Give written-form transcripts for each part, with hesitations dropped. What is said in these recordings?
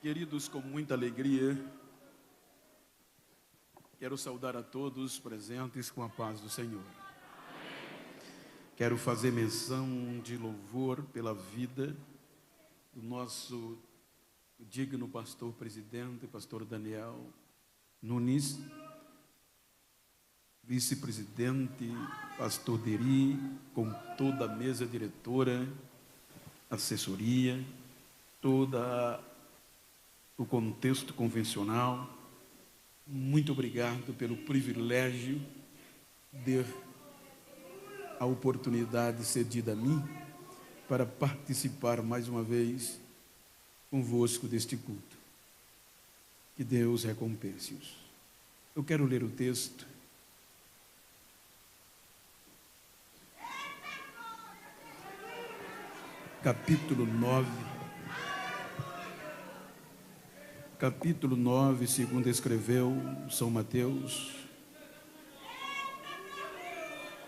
Queridos, com muita alegria, quero saudar a todos presentes com a paz do Senhor. Quero fazer menção de louvor pela vida do nosso digno pastor presidente, pastor Daniel Nunes, vice-presidente, pastor Deri, com toda a mesa diretora, assessoria, toda o contexto convencional. Muito obrigado pelo privilégio de a oportunidade cedida a mim para participar mais uma vez convosco deste culto. Que Deus recompense-os. Eu quero ler o texto. Capítulo 9, segundo escreveu São Mateus,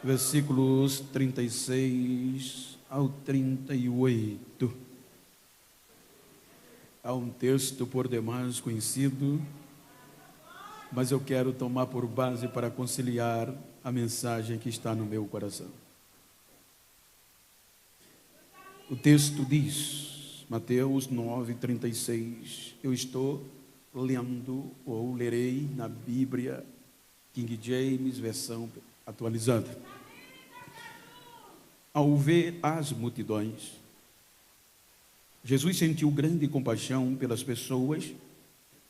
versículos 36 ao 38. Há um texto por demais conhecido, mas eu quero tomar por base para conciliar a mensagem que está no meu coração. O texto diz, Mateus 9, 36, eu estou lendo ou lerei na Bíblia King James, versão atualizada. Ao ver as multidões, Jesus sentiu grande compaixão pelas pessoas,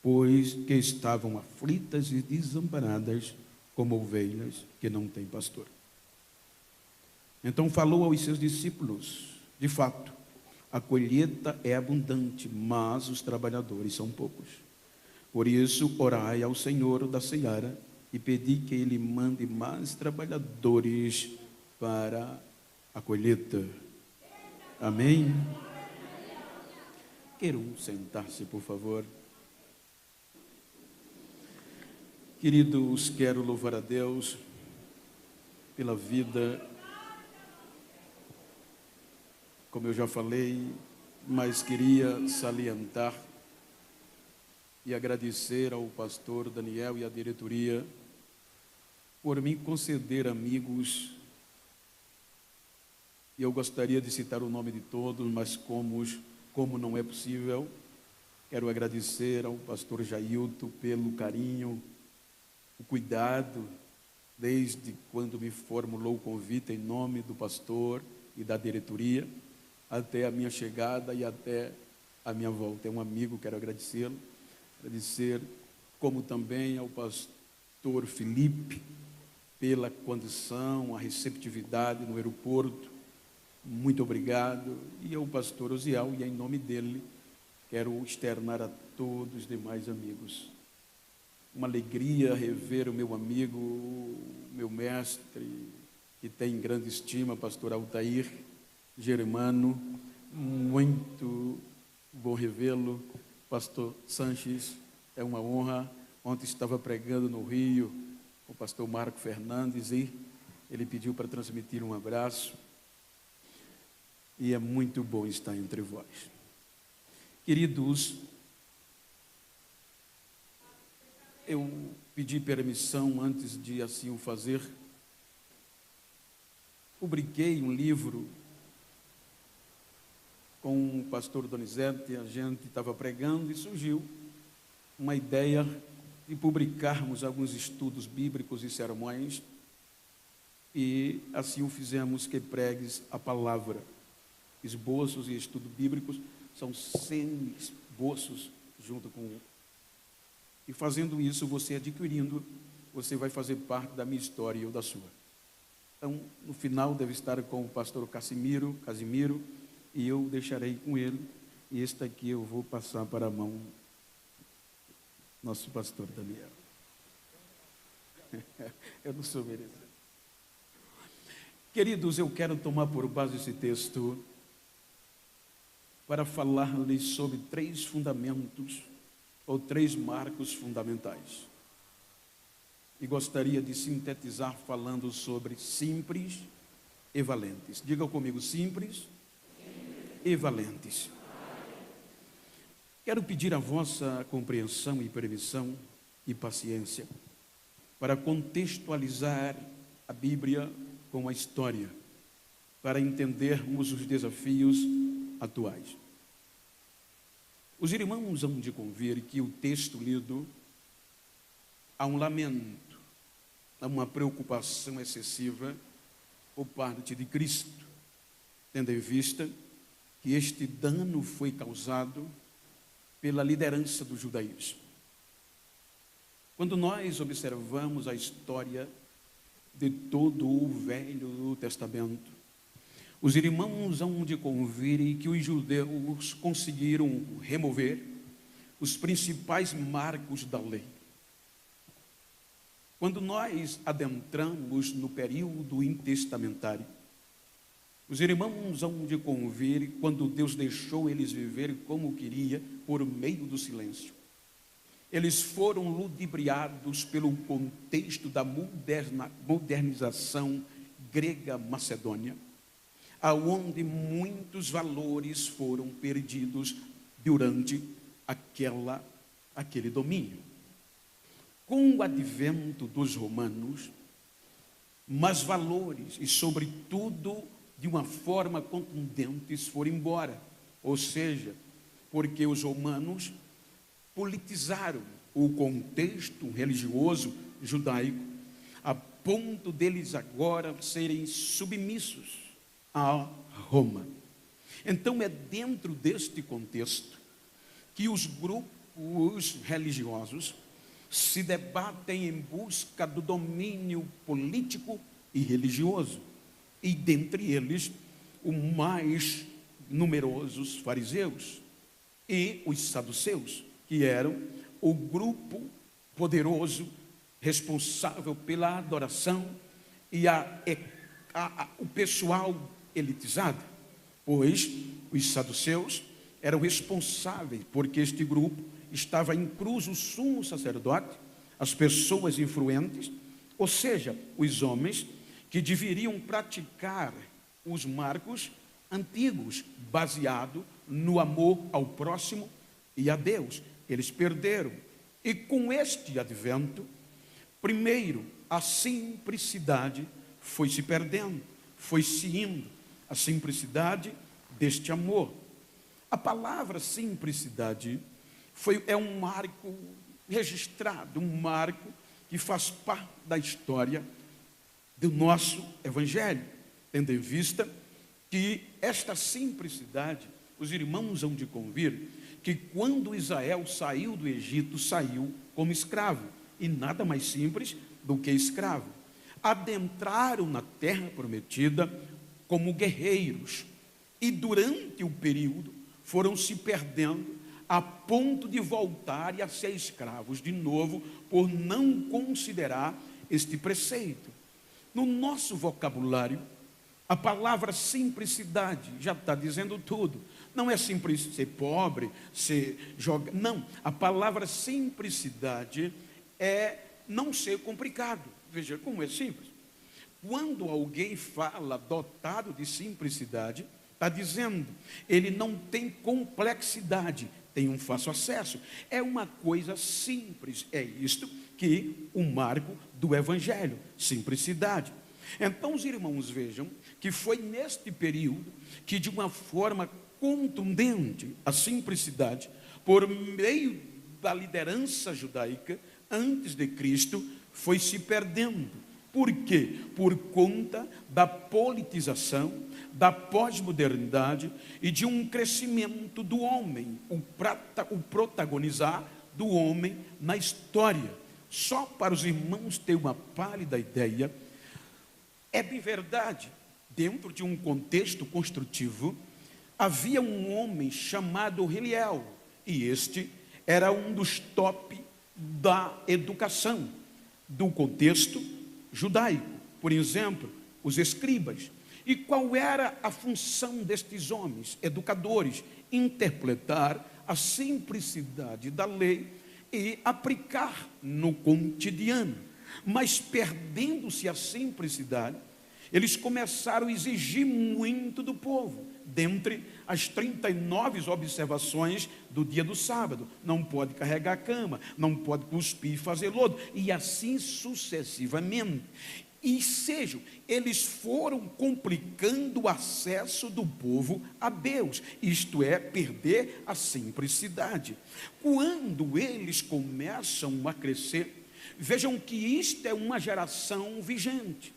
pois que estavam aflitas e desamparadas como ovelhas que não têm pastor. Então falou aos seus discípulos, de fato, a colheita é abundante, mas os trabalhadores são poucos. Por isso, orai ao Senhor da seara e pedi que Ele mande mais trabalhadores para a colheita. Amém? Queiram sentar-se, por favor. Queridos, quero louvar a Deus pela vida, como eu já falei, mas queria salientar e agradecer ao pastor Daniel e à diretoria por me conceder amigos. E eu gostaria de citar o nome de todos, mas como não é possível, quero agradecer ao pastor Jailton pelo carinho, o cuidado, desde quando me formulou o convite em nome do pastor e da diretoria, até a minha chegada e até a minha volta. É um amigo, quero agradecê-lo. Agradecer, como também ao pastor Felipe, pela condição, a receptividade no aeroporto. Muito obrigado. E ao pastor Osiel, e em nome dele, quero externar a todos os demais amigos. Uma alegria rever o meu amigo, meu mestre, que tem grande estima, pastor Altair Germano, muito bom revê-lo. Pastor Sanches, é uma honra. Ontem estava pregando no Rio o pastor Marco Fernandes e ele pediu para transmitir um abraço. E é muito bom estar entre vós. Queridos, eu pedi permissão antes de assim o fazer. Publiquei um livro com o pastor Donizete, a gente estava pregando e surgiu uma ideia de publicarmos alguns estudos bíblicos e sermões, e assim o fizemos, que pregues a palavra. Esboços e estudos bíblicos são semi-esboços junto com... E fazendo isso, você adquirindo, você vai fazer parte da minha história e eu da sua. Então, no final deve estar com o pastor Casimiro, e eu deixarei com ele, e este aqui eu vou passar para a mão nosso pastor Daniel. Eu não sou merecedor. Queridos, eu quero tomar por base esse texto para falar-lhes sobre 3 fundamentos, ou 3 marcos fundamentais. E gostaria de sintetizar falando sobre simples e valentes. Diga comigo, simples e valentes. Quero pedir a vossa compreensão e permissão e paciência para contextualizar a Bíblia com a história, para entendermos os desafios atuais. Os irmãos hão de convir que o texto lido há um lamento, há uma preocupação excessiva por parte de Cristo, tendo em vista que este dano foi causado pela liderança do judaísmo. Quando nós observamos a história de todo o Velho Testamento, os irmãos hão de convir que os judeus conseguiram remover os principais marcos da lei. Quando nós adentramos no período intestamentário, os irmãos hão de convir quando Deus deixou eles viver como queria por meio do silêncio. Eles foram ludibriados pelo contexto da modernização grega macedônia, aonde muitos valores foram perdidos durante aquele domínio. Com o advento dos romanos, mas valores e, sobretudo, de uma forma contundente, foram embora. Ou seja, porque os romanos politizaram o contexto religioso judaico, a ponto deles agora serem submissos a Roma. Então é dentro deste contexto que os grupos religiosos se debatem em busca do domínio político e religioso, e dentre eles os mais numerosos fariseus e os saduceus, que eram o grupo poderoso responsável pela adoração e o pessoal elitizado, pois os saduceus eram responsáveis porque este grupo estava incluso o sumo sacerdote, as pessoas influentes, ou seja, os homens que deveriam praticar os marcos antigos, baseado no amor ao próximo e a Deus. Eles perderam. E com este advento, primeiro, a simplicidade foi se perdendo, foi se indo, a simplicidade deste amor. A palavra simplicidade é um marco registrado, um marco que faz parte da história do nosso Evangelho, tendo em vista que esta simplicidade, os irmãos hão de convir, que quando Israel saiu do Egito, saiu como escravo, e nada mais simples do que escravo. Adentraram na terra prometida como guerreiros, e durante o período foram se perdendo a ponto de voltarem a ser escravos de novo, por não considerar este preceito. No nosso vocabulário, a palavra simplicidade já está dizendo tudo. Não é simples ser pobre, ser jogar. Não, a palavra simplicidade é não ser complicado. Veja como é simples. Quando alguém fala dotado de simplicidade, está dizendo, ele não tem complexidade, tem um fácil acesso. É uma coisa simples. É isto que o marco do Evangelho, simplicidade. Então os irmãos vejam que foi neste período que, de uma forma contundente, a simplicidade, por meio da liderança judaica antes de Cristo, foi se perdendo. Por quê? Por conta da politização, da pós-modernidade e de um crescimento do homem, o protagonizar do homem na história. Só para os irmãos terem uma pálida ideia, é de verdade, dentro de um contexto construtivo, havia um homem chamado Hillel, e este era um dos top da educação do contexto judaico. Por exemplo, os escribas. E qual era a função destes homens, educadores? Interpretar a simplicidade da lei e aplicar no cotidiano. Mas perdendo-se a simplicidade, eles começaram a exigir muito do povo, dentre as 39 observações do dia do sábado. Não pode carregar a cama, não pode cuspir e fazer lodo, e assim sucessivamente. E sejam, eles foram complicando o acesso do povo a Deus, isto é, perder a simplicidade. Quando eles começam a crescer, vejam que isto é uma geração vigente,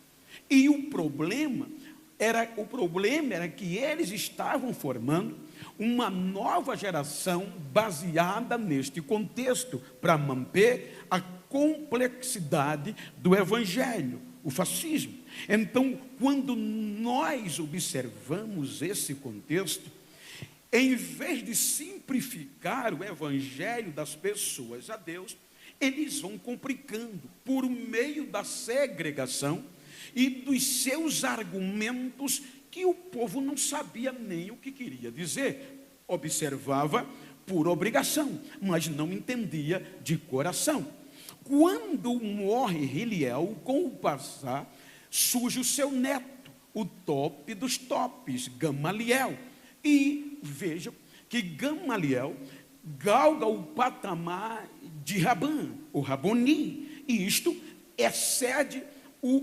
e o problema era que eles estavam formando uma nova geração baseada neste contexto, para manter a complexidade do evangelho, o fascismo. Então, quando nós observamos esse contexto, em vez de simplificar o evangelho das pessoas a Deus, eles vão complicando por meio da segregação e dos seus argumentos, que o povo não sabia nem o que queria dizer. Observava por obrigação, mas não entendia de coração. Quando morre Hillel, com o passar, surge o seu neto, o top dos tops, Gamaliel. E vejam que Gamaliel galga o patamar de Rabã, o Raboni, e isto excede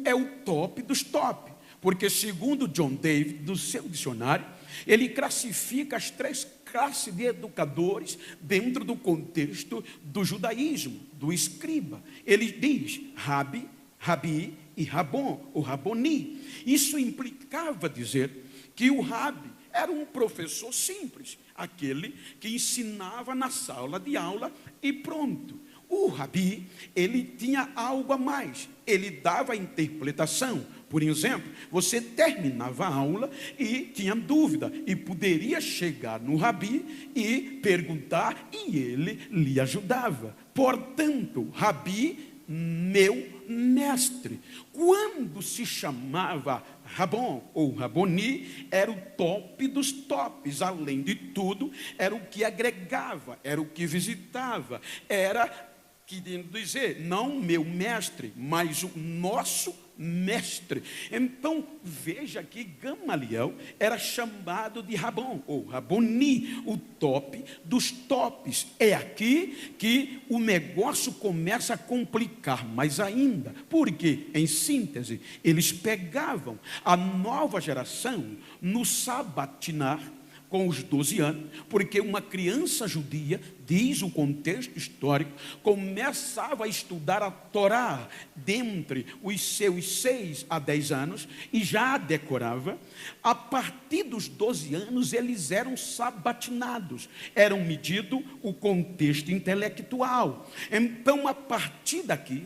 é o top dos top, porque segundo John David, do seu dicionário, ele classifica as 3 classes de educadores dentro do contexto do judaísmo, do escriba. Ele diz Rabi, Rabi e Rabon, o Raboni. Isso implicava dizer que o Rabi era um professor simples, aquele que ensinava na sala de aula e pronto. O Rabi, ele tinha algo a mais, ele dava a interpretação. Por exemplo, você terminava a aula e tinha dúvida, e poderia chegar no Rabi e perguntar, e ele lhe ajudava. Portanto, Rabi, meu mestre. Quando se chamava Rabon ou Raboni, era o top dos tops. Além de tudo, era o que agregava, era o que visitava, era, querendo dizer, não meu mestre, mas o nosso mestre. Então, veja que Gamaliel era chamado de Rabon, ou Raboni, o top dos tops. É aqui que o negócio começa a complicar mais ainda, porque, em síntese, eles pegavam a nova geração no sabatinar, com os 12 anos, porque uma criança judia, diz o contexto histórico, começava a estudar a Torá dentre os seus 6 a 10 anos, e já a decorava. A partir dos 12 anos, eles eram sabatinados, eram medido o contexto intelectual. Então, a partir daqui,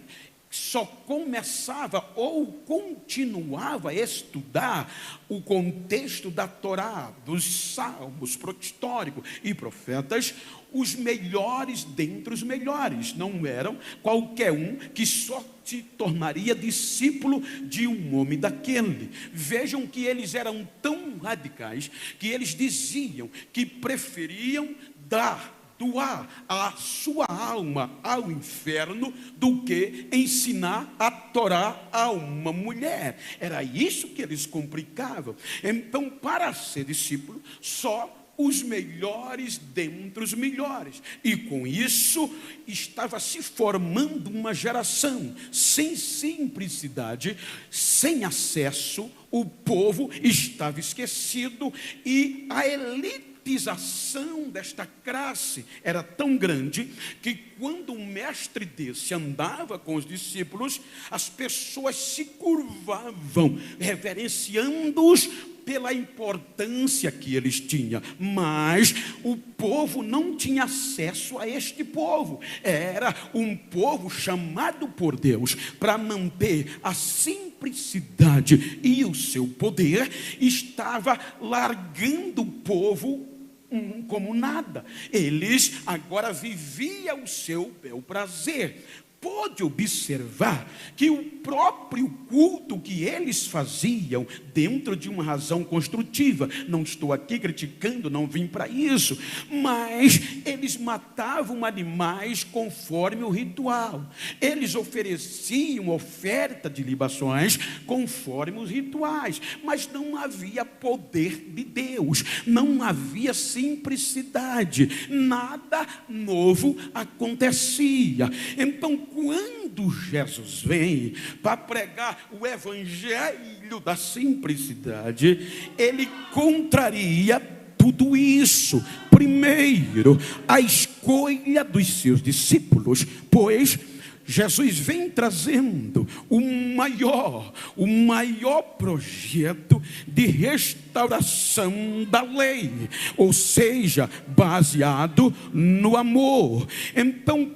só começava ou continuava a estudar o contexto da Torá, dos salmos históricos e profetas, os melhores dentre os melhores. Não eram qualquer um que só se tornaria discípulo de um homem daquele. Vejam que eles eram tão radicais que eles diziam que preferiam doar a sua alma ao inferno do que ensinar a Torá a uma mulher. Era isso que eles complicavam. Então, para ser discípulo, só os melhores dentre os melhores. E com isso, estava se formando uma geração sem simplicidade, sem acesso. O povo estava esquecido, e a elite desta classe era tão grande que quando um mestre desse andava com os discípulos, as pessoas se curvavam, reverenciando-os pela importância que eles tinham. Mas o povo não tinha acesso a este povo. Era um povo chamado por Deus para manter a simplicidade e o seu poder. Estava largando o povo como nada. Eles agora viviam o seu bel prazer. pôde observar que o próprio culto que eles faziam, dentro de uma razão construtiva, não estou aqui criticando, não vim para isso, mas eles matavam animais conforme o ritual, eles ofereciam oferta de libações conforme os rituais, mas não havia poder de Deus, não havia simplicidade, nada novo acontecia. Então, quando Jesus vem para pregar o evangelho da simplicidade, ele contraria tudo isso. Primeiro, a escolha dos seus discípulos, pois Jesus vem trazendo o maior projeto de restauração da lei, ou seja, baseado no amor. Então,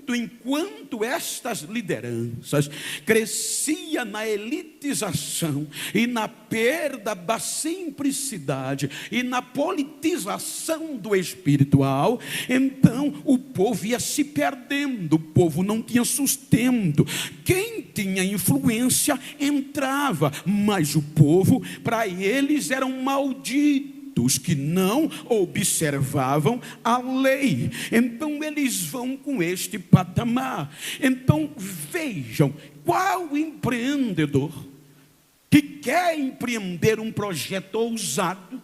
enquanto estas lideranças cresciam na elitização e na perda da simplicidade e na politização do espiritual, então o povo ia se perdendo, o povo não tinha sustento. Quem tinha influência entrava, mas o povo, para eles, eram malditos, que não observavam a lei. Então eles vão com este patamar. Então vejam, qual empreendedor que quer empreender um projeto ousado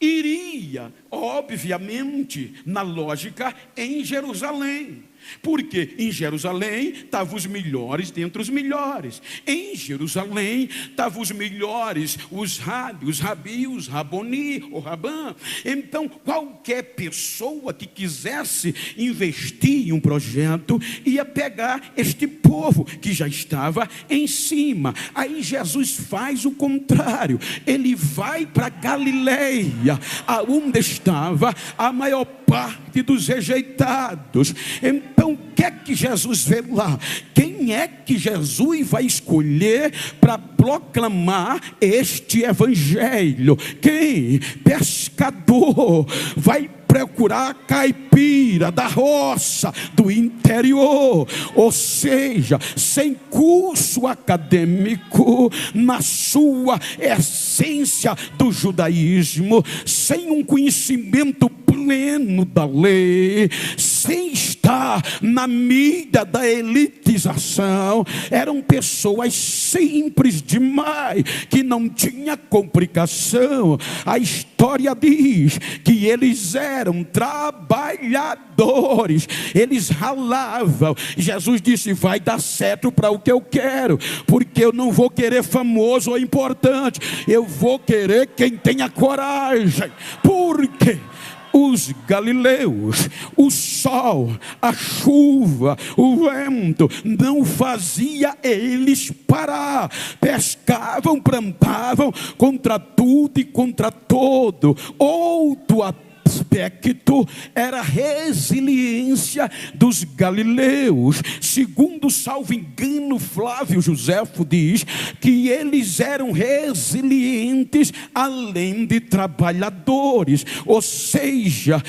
iria, obviamente, na lógica, em Jerusalém? Porque em Jerusalém estavam os melhores dentre os melhores. Em Jerusalém estavam os melhores, os rabi, os raboni, o rabã. Então qualquer pessoa que quisesse investir em um projeto ia pegar este povo que já estava em cima. Aí Jesus faz o contrário, ele vai para Galileia, aonde estava a maior parte dos rejeitados. Então o que é que Jesus vê lá? Quem é que Jesus vai escolher para proclamar este evangelho? Quem? Pescador. Vai procurar caipira da roça, do interior, ou seja, sem curso acadêmico, na sua essência do judaísmo, sem um conhecimento pleno da lei, sem estar na mídia da elitização. Eram pessoas simples demais, que não tinha complicação. A história diz que eles eram trabalhadores, eles ralavam. Jesus disse: vai dar certo para o que eu quero, porque eu não vou querer famoso ou importante, eu vou querer quem tenha coragem. Por quê? Os galileus, o sol, a chuva, o vento não fazia eles parar. Pescavam, plantavam, contra tudo e contra todo. Outro aspecto era a resiliência dos galileus. Segundo, salvo engano, Flávio Joséfo diz que eles eram resilientes além de trabalhadores, ou seja,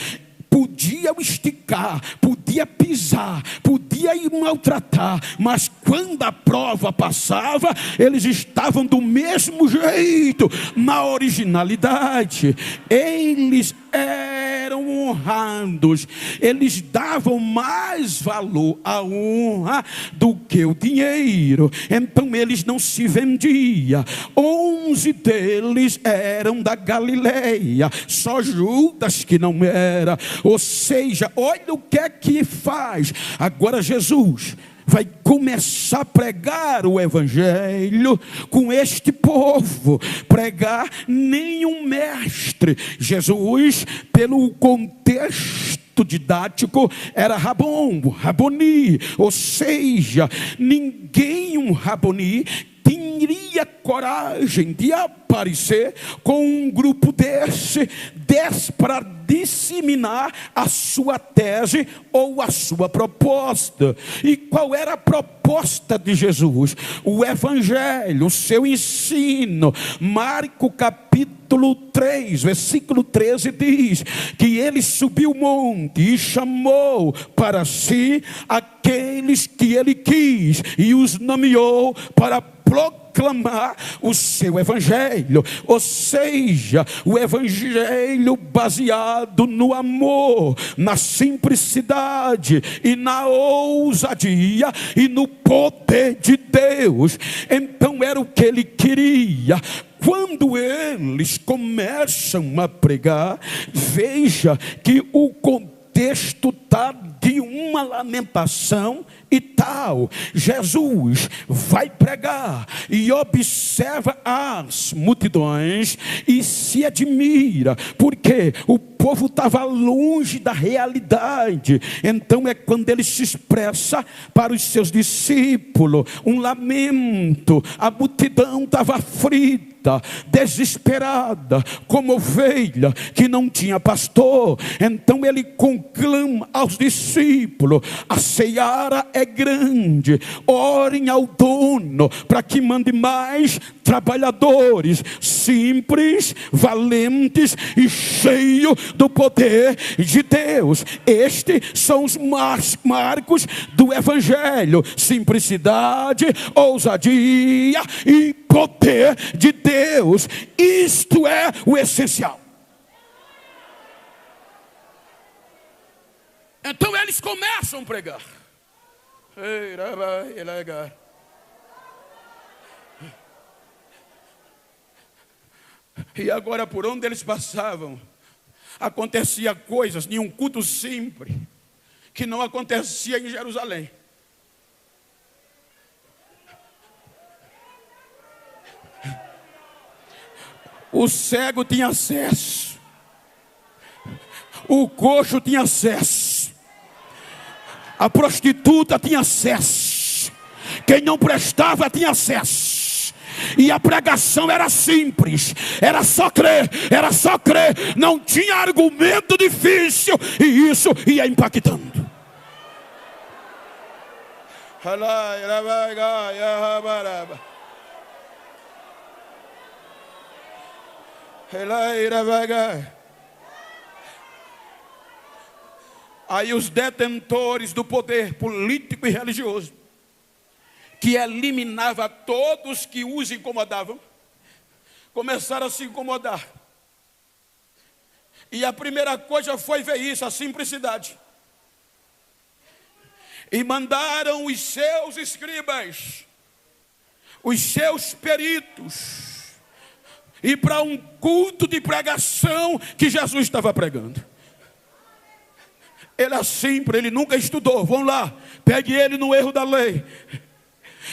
podiam esticar, podia pisar, podia ir maltratar, mas quando a prova passava, eles estavam do mesmo jeito, na originalidade. Eles eram honrados, eles davam mais valor à honra do que o dinheiro. Então eles não se vendiam. 11 deles eram da Galileia, só Judas que não era. Ou seja, olha o que é que faz. Agora Jesus vai começar a pregar o evangelho com este povo. Pregar nenhum mestre. Jesus, pelo contexto didático, era raboni, ou seja, ninguém, um raboni, teria coragem de aparecer com um grupo desse para disseminar a sua tese ou a sua proposta. E qual era a proposta de Jesus? O evangelho, o seu ensino. Marcos capítulo 3, versículo 13 diz que ele subiu o monte e chamou para si aqueles aqueles que ele quis e os nomeou para proclamar o seu evangelho, ou seja, o evangelho baseado no amor, na simplicidade e na ousadia e no poder de Deus. Então era o que ele queria. Quando eles começam a pregar, veja que o contexto está de uma lamentação e tal. Jesus vai pregar e observa as multidões e se admira, porque o povo estava longe da realidade. Então é quando ele se expressa para os seus discípulos, um lamento. A multidão estava aflita, desesperada, como ovelha que não tinha pastor. Então ele conclama aos discípulos: a seara é grande, orem ao dono para que mande mais trabalhadores, simples, valentes e cheios do poder de Deus. Estes são os marcos do evangelho: simplicidade, ousadia e poder de Deus. Isto é o essencial. Então eles começam a pregar. E agora, por onde eles passavam, acontecia coisas em um culto simples que não acontecia em Jerusalém. O cego tinha acesso, o coxo tinha acesso, a prostituta tinha acesso, quem não prestava tinha acesso. E a pregação era simples, era só crer, não tinha argumento difícil, e isso ia impactando. Aí os detentores do poder político e religioso, que eliminava todos que os incomodavam, começaram a se incomodar. E a primeira coisa foi ver isso, a simplicidade. E mandaram os seus escribas, os seus peritos, ir para um culto de pregação que Jesus estava pregando. Ele é simples, ele nunca estudou. Vão lá, pegue ele no erro da lei.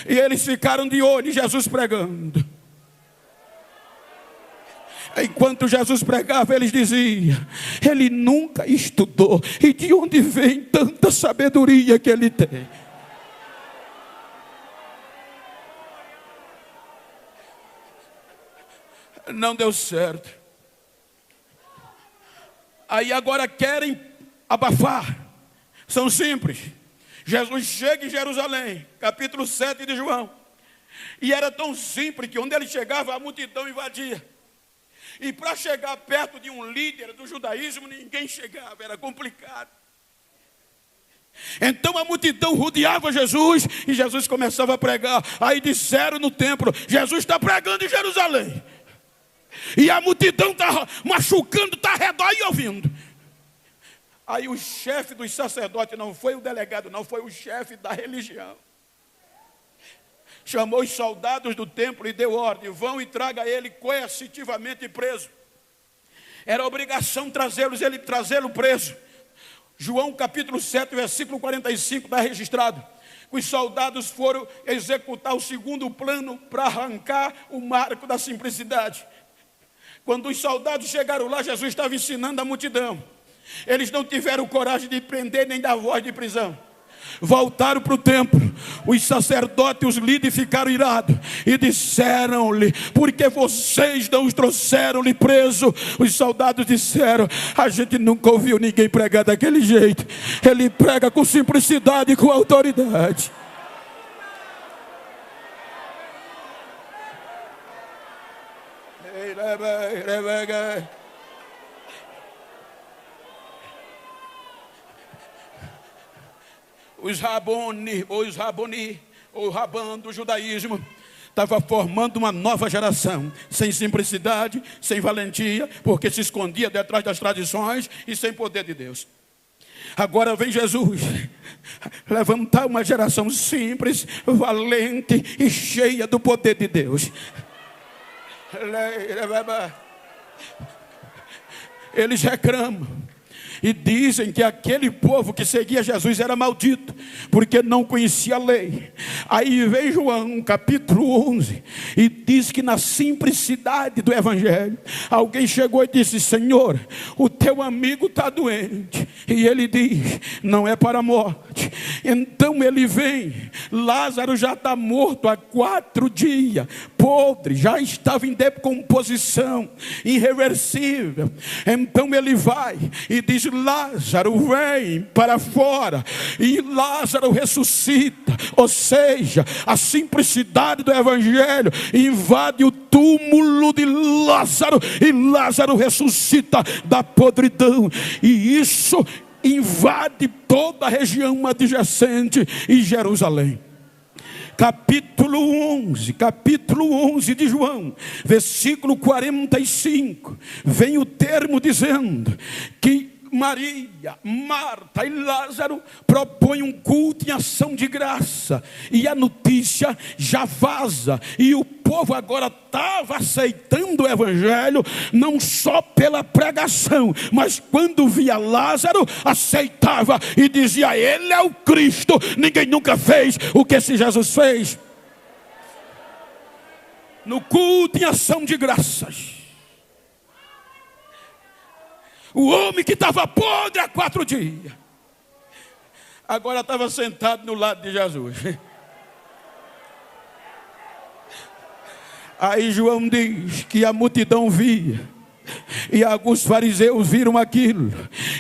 E eles ficaram de olho em Jesus pregando. Enquanto Jesus pregava, eles diziam: ele nunca estudou. E de onde vem tanta sabedoria que ele tem? Não deu certo. Aí agora querem abafar. São simples. Jesus chega em Jerusalém, capítulo 7 de João. E era tão simples que onde ele chegava, a multidão invadia. E para chegar perto de um líder do judaísmo, ninguém chegava, era complicado. Então a multidão rodeava Jesus e Jesus começava a pregar. Aí disseram no templo: Jesus está pregando em Jerusalém. E a multidão está machucando, está ao redor e ouvindo. Aí o chefe dos sacerdotes, não foi o delegado, não, foi o chefe da religião, chamou os soldados do templo e deu ordem: vão e traga ele coercitivamente preso. Era obrigação trazê-lo preso. João capítulo 7, versículo 45 está registrado. Os soldados foram executar o segundo plano para arrancar o marco da simplicidade. Quando os soldados chegaram lá, Jesus estava ensinando a multidão. Eles não tiveram coragem de prender nem dar voz de prisão. Voltaram para o templo. Os sacerdotes, os líderes ficaram irados e disseram-lhe: por que vocês não os trouxeram-lhe preso? Os soldados disseram: a gente nunca ouviu ninguém pregar daquele jeito. Ele prega com simplicidade e com autoridade. os Raboni, o Rabã do judaísmo, estava formando uma nova geração, sem simplicidade, sem valentia, porque se escondia detrás das tradições e sem poder de Deus. Agora vem Jesus levantar uma geração simples, valente e cheia do poder de Deus. Eles reclamam e dizem que aquele povo que seguia Jesus era maldito, porque não conhecia a lei. Aí vem João, capítulo 11, e diz que na simplicidade do evangelho, alguém chegou e disse: Senhor, o teu amigo está doente. E ele diz: não é para a morte. Então ele vem, Lázaro já está morto há 4 dias, podre, já estava em decomposição, irreversível. Então ele vai e diz: Lázaro, vem para fora. E Lázaro ressuscita. Ou seja, a simplicidade do evangelho invade o túmulo de Lázaro, e Lázaro ressuscita da podridão. E isso invade toda a região adjacente e Jerusalém. Capítulo 11 de João, versículo 45, vem o termo dizendo que Maria, Marta e Lázaro propõem um culto em ação de graça, e a notícia já vaza, e o povo agora estava aceitando o evangelho, não só pela pregação, mas quando via Lázaro, aceitava e dizia: ele é o Cristo. Ninguém nunca fez o que esse Jesus fez. No culto em ação de graças, o homem que estava podre há 4 dias, agora estava sentado no lado de Jesus. Aí João diz que a multidão via, e alguns fariseus viram aquilo,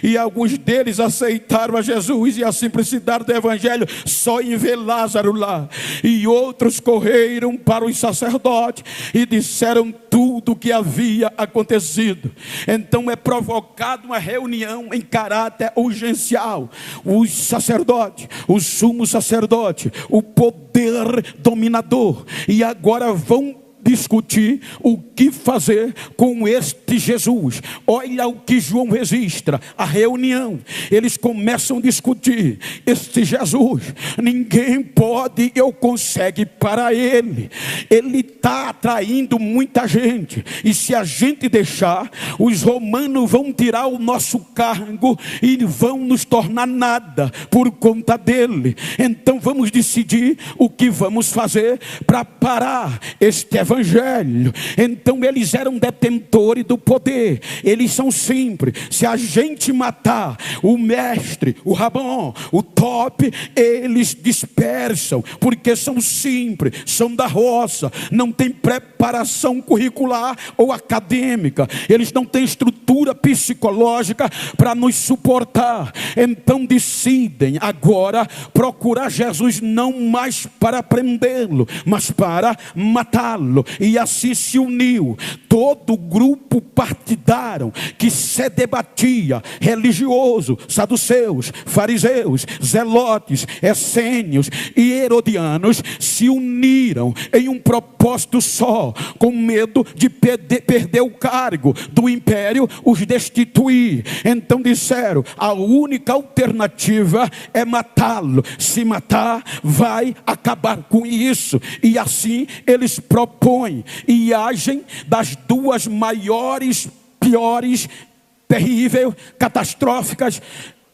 e alguns deles aceitaram a Jesus e a simplicidade do evangelho só em ver Lázaro lá. E outros correram para os sacerdotes e disseram tudo o que havia acontecido. Então é provocada uma reunião em caráter urgencial. Os sacerdotes, o sumo sacerdote, o poder dominador, e agora vão discutir o que fazer com este Jesus. Olha o que João registra, a reunião. Eles começam a discutir: este Jesus, ninguém pode ou consegue para ele. Ele está atraindo muita gente, e se a gente deixar, os romanos vão tirar o nosso cargo e vão nos tornar nada por conta dele. Então vamos decidir o que vamos fazer para parar este evangelho. Então eles eram detentores do poder. Eles são simples: se a gente matar o mestre, o Rabão, o top, eles dispersam, porque são simples, são da roça, não tem preparação curricular ou acadêmica, eles não têm estrutura psicológica para nos suportar. Então decidem agora procurar Jesus, não mais para prendê-lo, mas para matá-lo. E assim se uniu todo o grupo partidário que se debatia, religioso, saduceus, fariseus, zelotes, essênios e herodianos, se uniram em um propósito só, com medo de perder o cargo do império, os destituir. Então disseram: a única alternativa é matá-lo. Se matar, vai acabar com isso. E assim eles propõem e agem das 2 maiores, piores, terríveis, catastróficas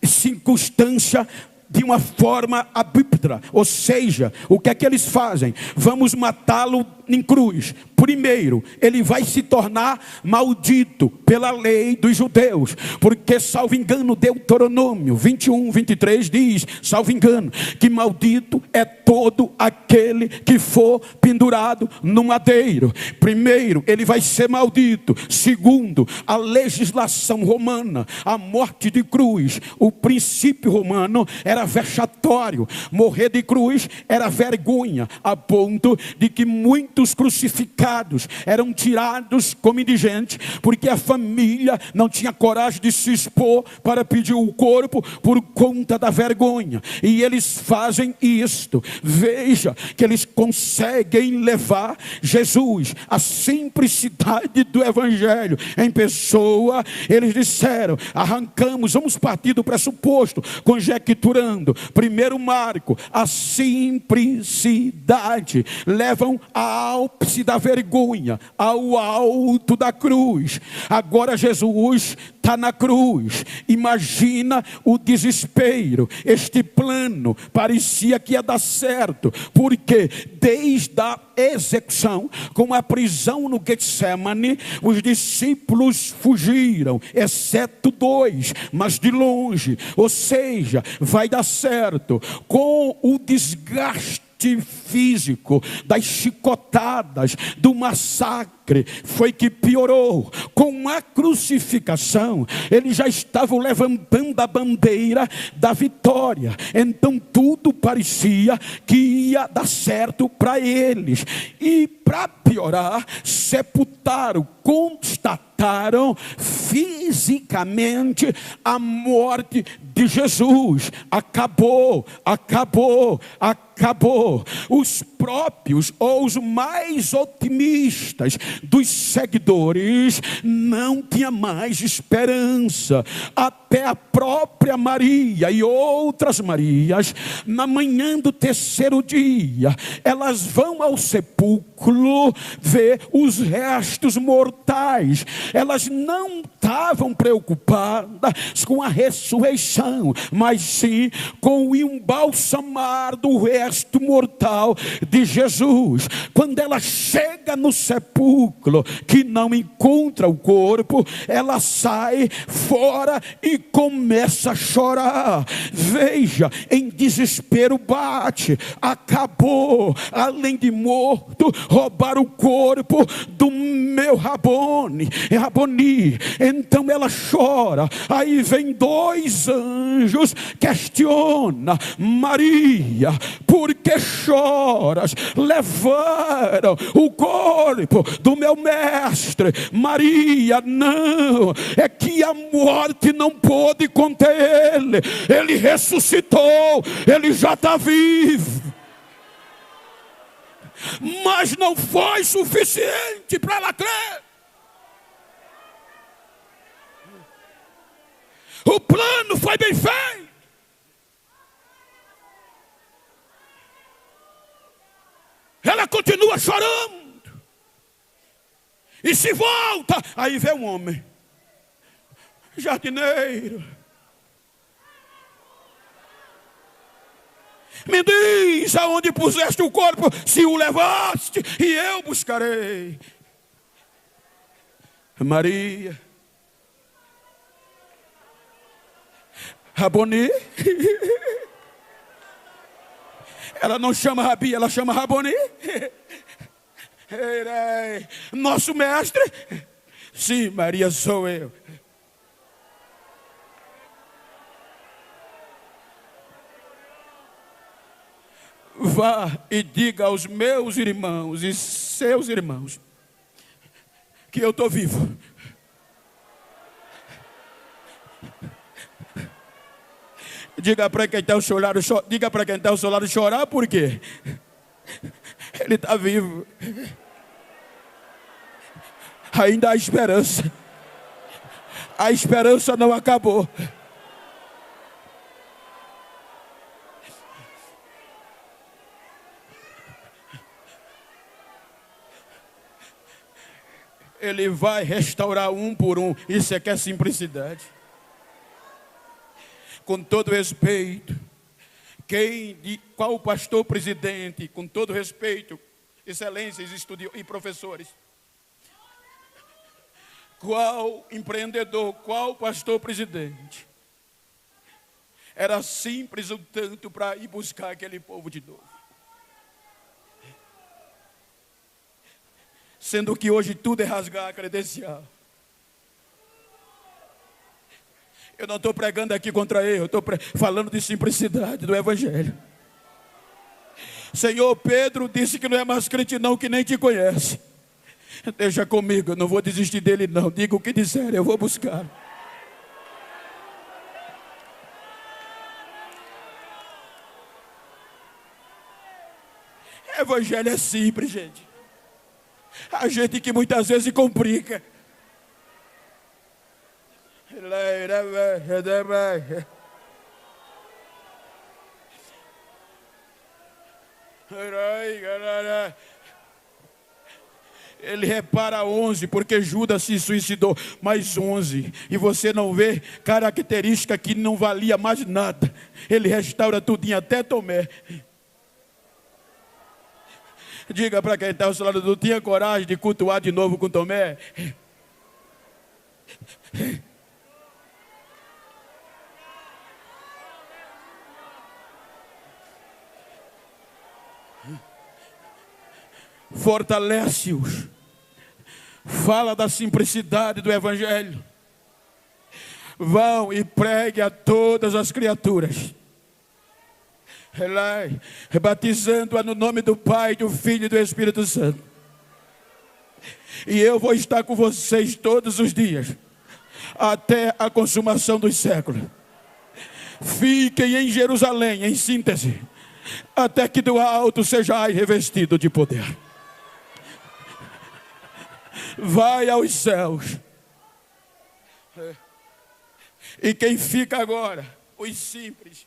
circunstâncias de uma forma abíptra. Ou seja, o que é que eles fazem? Vamos matá-lo em cruz. Primeiro, ele vai se tornar maldito pela lei dos judeus, porque, salvo engano, Deuteronômio 21, 23 diz, salvo engano, que maldito é todo aquele que for pendurado no madeiro. Primeiro, ele vai ser maldito. Segundo, a legislação romana, a morte de cruz, o princípio romano era vexatório. Morrer de cruz era vergonha, a ponto de que muitos mortos crucificados eram tirados como indigentes, porque a família não tinha coragem de se expor para pedir o corpo por conta da vergonha. E eles fazem isto. Veja que eles conseguem levar Jesus, a simplicidade do evangelho em pessoa. Eles disseram: arrancamos, vamos partir do pressuposto, conjecturando. Primeiro Marco, a simplicidade levam ao ápice da vergonha, ao alto da cruz. Agora Jesus está na cruz. Imagina o desespero. Este plano parecia que ia dar certo, porque desde a execução, com a prisão no Getsemane, os discípulos fugiram, exceto 2, mas de longe. Ou seja, vai dar certo. Com o desgaste físico, das chicotadas, do massacre, foi que piorou. Com a crucificação, eles já estavam levantando a bandeira da vitória. Então tudo parecia que ia dar certo para eles. E para piorar, sepultaram, constataram fisicamente a morte de Jesus. Acabou, acabou, acabou. Os próprios ou os mais otimistas dos seguidores não tinham mais esperança. Até a própria Maria e outras Marias, na manhã do terceiro dia, elas vão ao sepulcro ver os restos mortais. Elas não estavam preocupadas com a ressurreição, mas sim com o embalsamar do resto mortal de Jesus. Quando ela chega no sepulcro, que não encontra o corpo, ela sai fora e começa a chorar. Veja, em desespero bate. Acabou. Além de morto, roubaram o corpo do meu Raboni. Então ela chora. Aí vem 2 anjos, questiona: Maria, por que choras? Levaram o corpo do meu mestre. Maria, não, é que a morte não pôde conter ele. Ele ressuscitou, ele já está vivo. Mas não foi suficiente para ela crer. O plano foi bem feito. Ela continua chorando. E se volta. Aí vê um homem, jardineiro. Me diz aonde puseste o corpo, se o levaste, e eu buscarei. Maria, Raboni. Ela não chama Rabi, ela chama Raboni. Nosso mestre. Sim, Maria, sou eu. Vá e diga aos meus irmãos e seus irmãos que eu estou vivo. Diga para quem está ao seu lado, diga para quem está ao seu lado chorar, por quê? Ele está vivo. Ainda há esperança. A esperança não acabou. Ele vai restaurar um por um. Isso é que é simplicidade. Com todo respeito, qual pastor presidente, com todo respeito, excelências, estudiosos e professores, qual empreendedor, qual pastor presidente era simples o tanto para ir buscar aquele povo de novo? Sendo que hoje tudo é rasgar a credencial. Eu não estou pregando aqui contra ele, eu estou falando de simplicidade do evangelho. Senhor, Pedro disse que não é mais crente não, que nem te conhece. Deixa comigo, eu não vou desistir dele não. Diga o que disser, eu vou buscar. Evangelho é simples, gente. A gente que muitas vezes complica. Ele repara 11, porque Judas se suicidou, mais 11. E você não vê característica que não valia mais nada. Ele restaura tudinho, até Tomé. Diga para quem está ao seu lado, não tinha coragem de cultuar de novo com Tomé? Fortalece-os. Fala da simplicidade do Evangelho. Vão e pregue a todas as criaturas, batizando-a no nome do Pai, do Filho e do Espírito Santo. E eu vou estar com vocês todos os dias, até a consumação dos séculos. Fiquem em Jerusalém, em síntese, até que do alto sejais revestido de poder. Vai aos céus. E quem fica agora? Os simples.